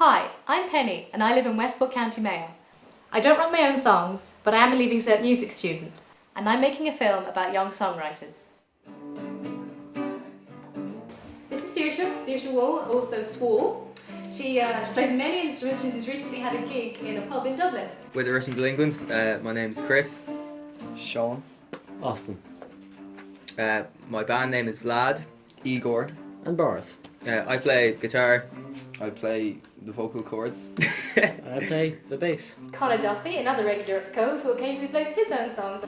Hi, I'm Penny and I live in Westport, County Mayo. I don't write my own songs, but I am a Leaving Cert music student and I'm making a film about young songwriters. This is Saoirse Wall, also Swall. She plays many instruments. She's recently had a gig in a pub in Dublin. With the Russian Delinquents, my name is Chris. Sean. Austin. My band name is Vlad. Igor. And Boris. I play guitar. I play the vocal cords. I play the bass. Connor Duffy, another regular at the Cove, who occasionally plays his own songs.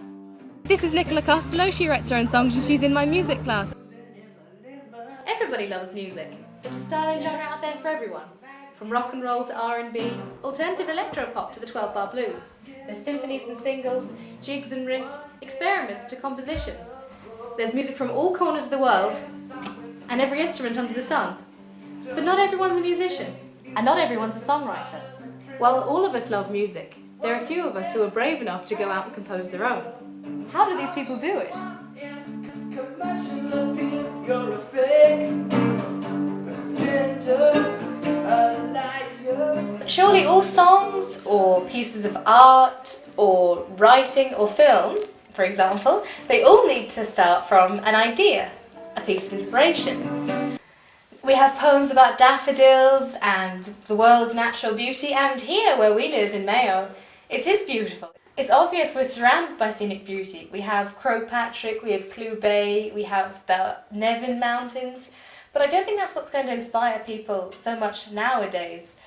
This is Nicola Costello. She writes her own songs and she's in my music class. Everybody loves music. There's a style and genre out there for everyone. From rock and roll to R&B, alternative electro-pop to the 12-bar blues. There's symphonies and singles, jigs and riffs, experiments to compositions. There's music from all corners of the world and every instrument under the sun. But not everyone's a musician, and not everyone's a songwriter. While all of us love music, there are a few of us who are brave enough to go out and compose their own. How do these people do it? Surely all songs or pieces of art or writing or film, for example, they all need to start from an idea, a piece of inspiration. We have poems about daffodils and the world's natural beauty, and here where we live in Mayo, it is beautiful. It's obvious we're surrounded by scenic beauty. We have Croagh Patrick, we have Clew Bay, we have the Nevin Mountains, but I don't think that's what's going to inspire people so much nowadays.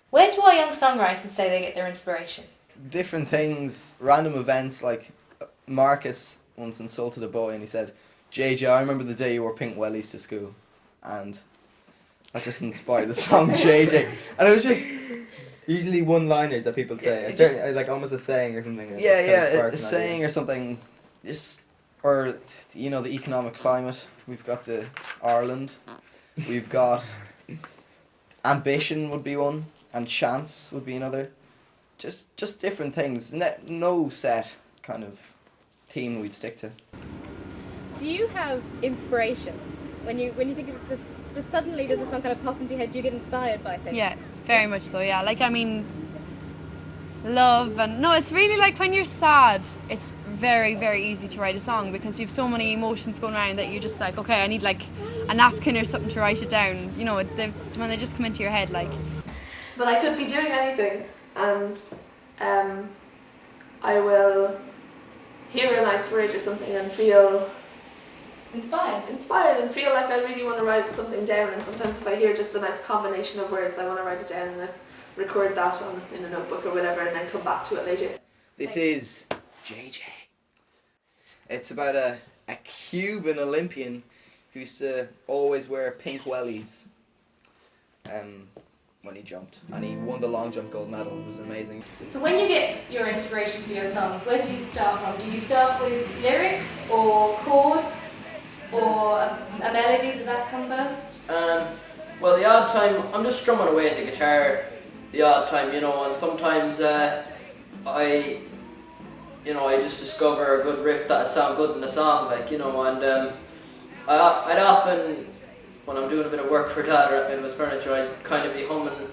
Where do our young songwriters say they get their inspiration? Different things, random events, like Marcus once insulted a boy and he said, JJ, I remember the day you wore pink wellies to school. And that just inspired the song JJ. And it was just... Usually one-liners that people say. Yeah, It's just- like almost a saying or something. a saying or something. Just, or, you know, the economic climate. We've got the Ireland. We've got ambition would be one. And chance would be another. Just different things. No set kind of theme we'd stick to. Do you have inspiration when you think of it? Just suddenly does a song kind of pop into your head? Do you get inspired by things? Yeah, very much so. Yeah, like I mean, love and no, it's really like when you're sad. It's very very easy to write a song because you have so many emotions going around that you're just like, okay, I need like a napkin or something to write it down. You know, when they just come into your head, like. But I could be doing anything, and I will hear a nice word or something and feel inspired and feel like I really want to write something down. And sometimes if I hear just a nice combination of words, I want to write it down and I record that in a notebook or whatever and then come back to it later. This is JJ. It's about a Cuban Olympian who used to always wear pink wellies when he jumped, and he won the long jump gold medal. It was amazing. So when you get your inspiration for your songs, where do you start from? Do you start with lyrics or chords or a melody? Does that come first? Well, the odd time I'm just strumming away at the guitar. The odd time, you know, and sometimes I just discover a good riff that'd sound good in the song, like, you know, and I'd often, when I'm doing a bit of work for Dad or at Midwest Furniture, I'd kind of be humming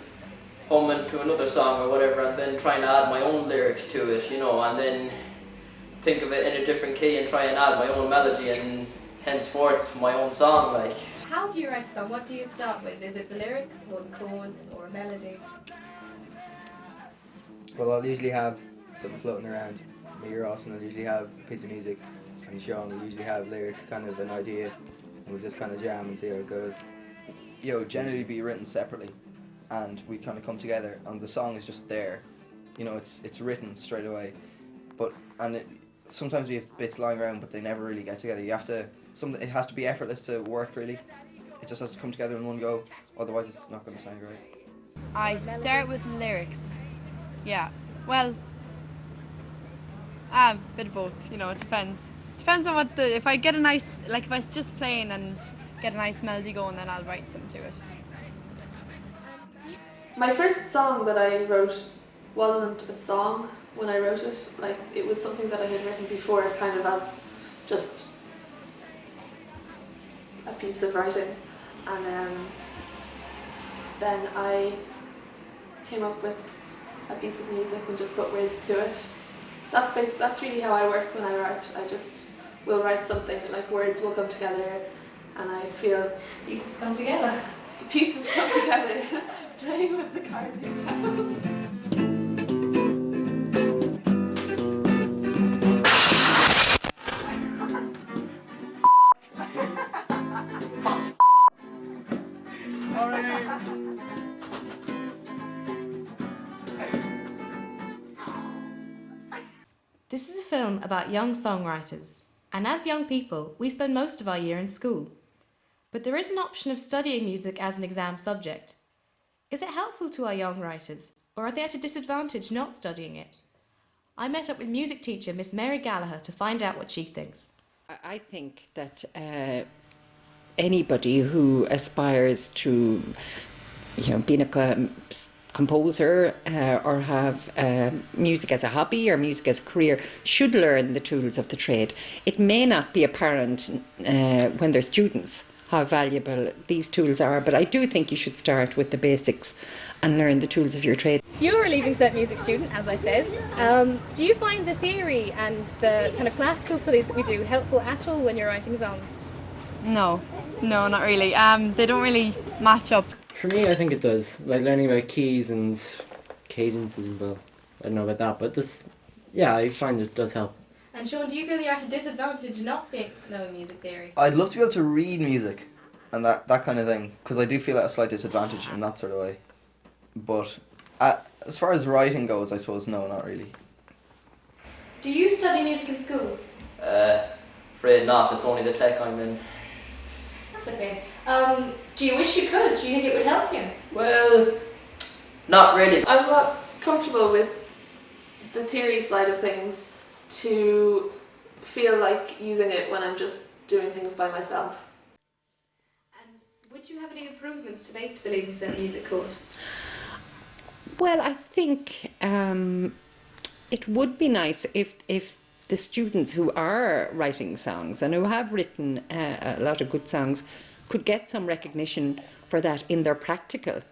to another song or whatever, and then trying to add my own lyrics to it, you know, and then think of it in a different key and try and add my own melody, and henceforth my own song, like. How do you write a song? What do you start with? Is it the lyrics or the chords or a melody? Well, I'll usually have something floating around. Me or Austin will usually have a piece of music, and Sean will usually have lyrics, kind of an idea, and we'll just kind of jam and see how it goes. Generally be written separately, and we kind of come together, and the song is just there. You know, it's written straight away, sometimes we have bits lying around, but they never really get together. It has to be effortless to work, really. It just has to come together in one go, otherwise it's not going to sound great. I start with lyrics. Yeah. Well, a bit of both. You know, it depends. Depends on if I get a nice, like if I just playing and get a nice melody going, then I'll write something to it. My first song that I wrote wasn't a song when I wrote it. Like, it was something that I had written before, kind of as just a piece of writing. And then I came up with a piece of music and just put words to it. That's really how I work when I write. I just will write something, like words will come together, and I feel Pieces come together. the pieces come together, playing with the cards you dealt. This is a film about young songwriters, and as young people, we spend most of our year in school. But there is an option of studying music as an exam subject. Is it helpful to our young writers, or are they at a disadvantage not studying it? I met up with music teacher Miss Mary Gallagher to find out what she thinks. I think that anybody who aspires to, being a composer or have music as a hobby or music as a career should learn the tools of the trade. It may not be apparent when they're students how valuable these tools are, but I do think you should start with the basics and learn the tools of your trade. You're a Leaving Cert music student, as I said. Do you find the theory and the kind of classical studies that we do helpful at all when you're writing songs? No, not really. They don't really match up. For me, I think it does. Like learning about keys and cadences as well. I don't know about that, but I find it does help. And Sean, do you feel you're at a disadvantage not knowing music theory? I'd love to be able to read music and that kind of thing, because I do feel at a slight disadvantage in that sort of way. But as far as writing goes, I suppose, no, not really. Do you study music in school? Afraid not, it's only the tech I'm in. That's okay. Do you wish you could? Do you think it would help you? Well, not really. I'm not comfortable with the theory side of things to feel like using it when I'm just doing things by myself. And would you have any improvements to make to the Leaving Cert music course? Well, I think it would be nice if the students who are writing songs and who have written a lot of good songs could get some recognition for that in their practical.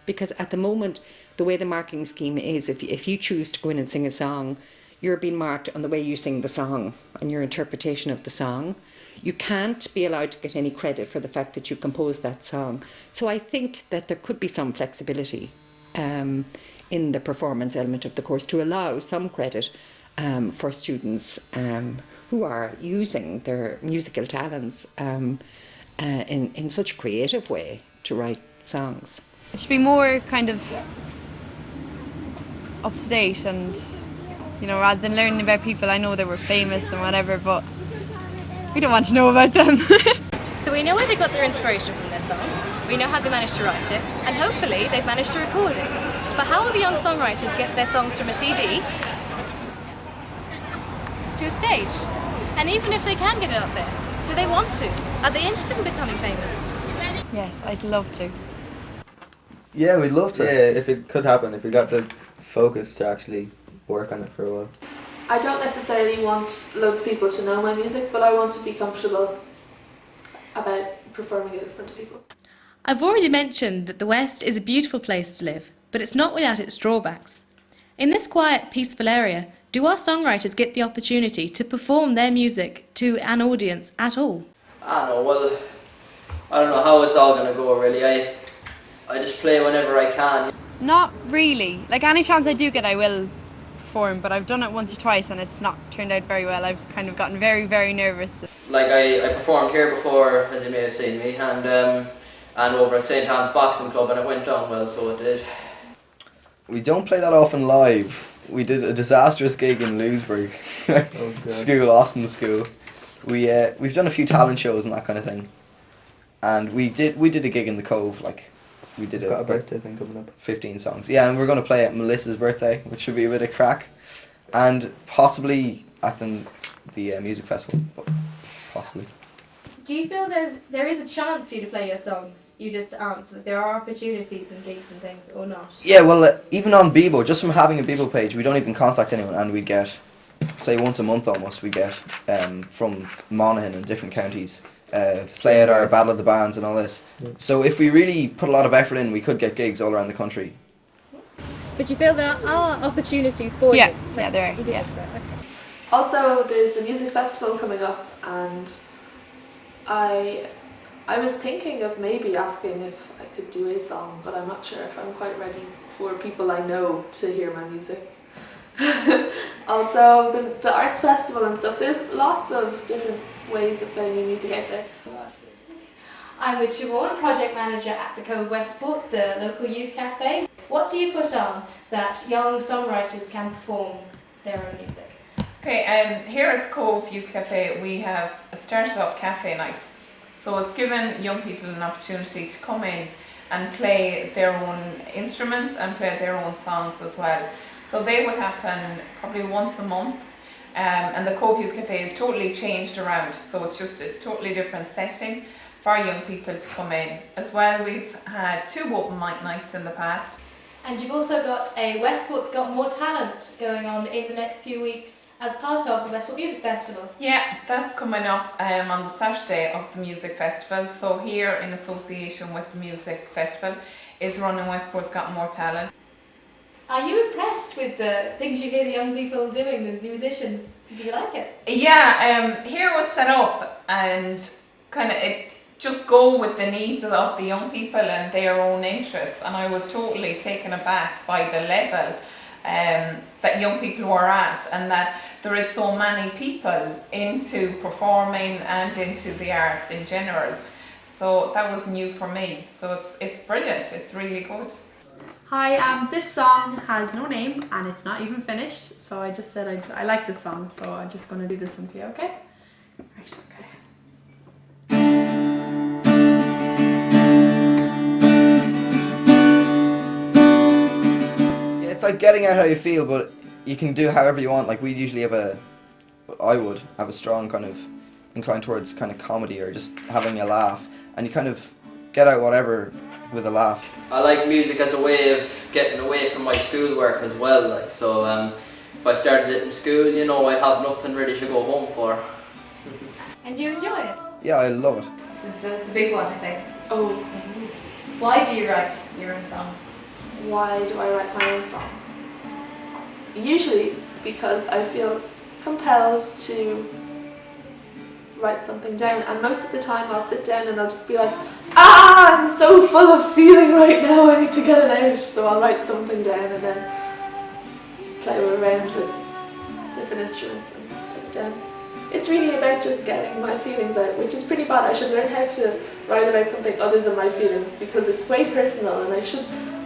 Because at the moment, the way the marking scheme is, if you choose to go in and sing a song, you're being marked on the way you sing the song and your interpretation of the song. You can't be allowed to get any credit for the fact that you composed that song. So I think that there could be some flexibility in the performance element of the course to allow some credit for students who are using their musical talents in such a creative way to write songs. It should be more kind of up to date and, rather than learning about people, I know they were famous and whatever, but we don't want to know about them. So we know where they got their inspiration from their song, we know how they managed to write it, and hopefully they've managed to record it. But how will the young songwriters get their songs from a CD to a stage? And even if they can get it up there, do they want to? Are they interested in becoming famous? Yes, I'd love to. Yeah, we'd love to. Yeah, if it could happen, if we got the focus to actually work on it for a while. I don't necessarily want loads of people to know my music, but I want to be comfortable about performing it in front of people. I've already mentioned that the West is a beautiful place to live, but it's not without its drawbacks. In this quiet, peaceful area, do our songwriters get the opportunity to perform their music to an audience at all? I don't know how it's all going to go really. I just play whenever I can. Not really. Like any chance I do get, I will perform, but I've done it once or twice and it's not turned out very well. I've kind of gotten very, very nervous. Like I performed here before, as you may have seen me, and over at St. Anne's Boxing Club, and it went down well, so it did. We don't play that often live. We did a disastrous gig in Lewisburg, school, Austin School. We've done a few talent shows and that kind of thing, and we did a gig in the Cove. Like we did Got a birthday thing coming up. 15 songs. Yeah, and we're going to play at Melissa's birthday, which should be a bit of crack, and possibly at the music festival, but possibly. Do you feel there is a chance you to play your songs? You just aren't. That there are opportunities and gigs and things, or not? Yeah, well, even on Bebo, just from having a Bebo page, we don't even contact anyone, and we get, say, once a month almost, we get from Monaghan and different counties play at our Battle of the Bands and all this. So if we really put a lot of effort in, we could get gigs all around the country. But you feel there are opportunities for Yeah, you? yeah, there are, You do yeah. think so? Okay. Also, there's a music festival coming up, and I was thinking of maybe asking if I could do a song, but I'm not sure if I'm quite ready for people I know to hear my music. Also, the arts festival and stuff, there's lots of different ways of playing your music out there. I'm with Siobhan, project manager at the Cove Westport, the local youth cafe. What do you put on that young songwriters can perform their own music? Okay, here at the Cove Youth Cafe we have a started up cafe nights. So it's given young people an opportunity to come in and play their own instruments and play their own songs as well. So they would happen probably once a month. And the Cove Youth Cafe is totally changed around, so it's just a totally different setting for young people to come in. As well, we've had 2 open mic nights in the past. And you've also got a Westport's Got More Talent going on in the next few weeks as part of the Westport Music Festival. Yeah, that's coming up on the Saturday of the Music Festival. So here, in association with the Music Festival, is running Westport's Got More Talent. Are you impressed with the things you hear the young people doing, the musicians? Do you like it? Yeah, here was set up and kind of it just go with the needs of the young people and their own interests, and I was totally taken aback by the level that young people were at, and that there is so many people into performing and into the arts in general. So that was new for me. So it's brilliant. It's really good. Hi, this song has no name and it's not even finished, so I just said I like this song, so I'm just going to do this one for you, okay? Right, okay. It's like getting out how you feel, but you can do however you want. Like we usually have I would have a strong kind of incline towards kind of comedy or just having a laugh, and you kind of get out whatever with a laugh. I like music as a way of getting away from my schoolwork as well. Like so, if I started it in school, you know, I'd have nothing really to go home for. And you enjoy it? Yeah, I love it. This is the big one, I think. Oh, Why do you write your own songs? why do I write my own songs? Usually because I feel compelled to write something down, and most of the time I'll sit down and I'll just be like, I'm so full of feeling right now, I need to get it out. So I'll write something down and then play around with different instruments and put it down. It's really about just getting my feelings out, which is pretty bad. I should learn how to write about something other than my feelings because it's way personal, and I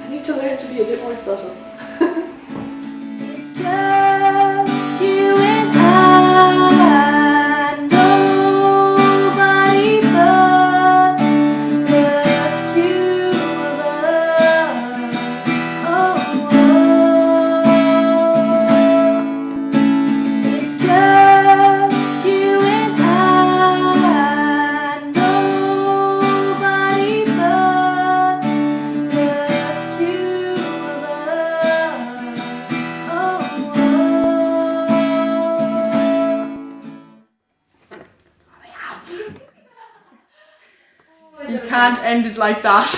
need to learn to be a bit more subtle. It's just you and I, nobody but the two of us. Oh, it's just you and I, nobody but the two of us. You can't end it like that.